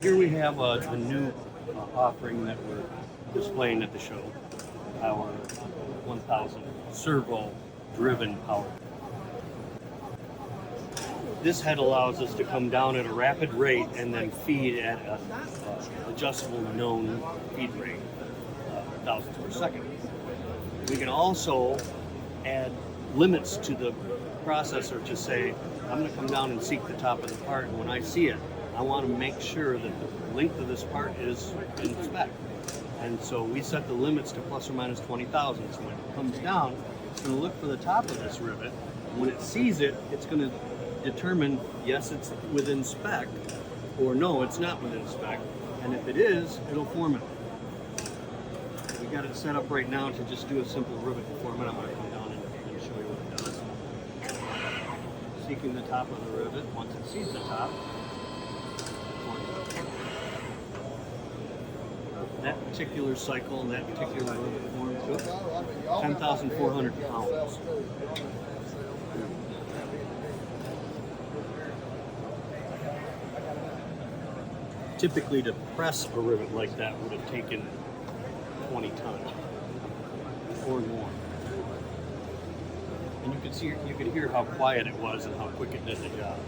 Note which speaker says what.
Speaker 1: Here we have a new offering that we're displaying at the show, our 1000 servo driven power. This head allows us to come down at a rapid rate and then feed at an adjustable known feed rate, thousands per second. We can also add limits to the processor to say, I'm going to come down and seek the top of the part, and when I see it, I want to make sure that the length of this part is in spec. And so we set the limits to plus or minus 20,000. So when it comes down, it's going to look for the top of this rivet. When it sees it, it's going to determine, yes, it's within spec, or no, it's not within spec. And if it is, it'll form it. We got it set up right now to just do a simple rivet formant. I'm going to come down and show you what it does. Seeking the top of the rivet. Once it sees the top, that particular cycle and that particular rivet form took 10,400 pounds. Typically, to press a rivet like that would have taken 20 tons or more. And you could hear how quiet it was and how quick it did the job.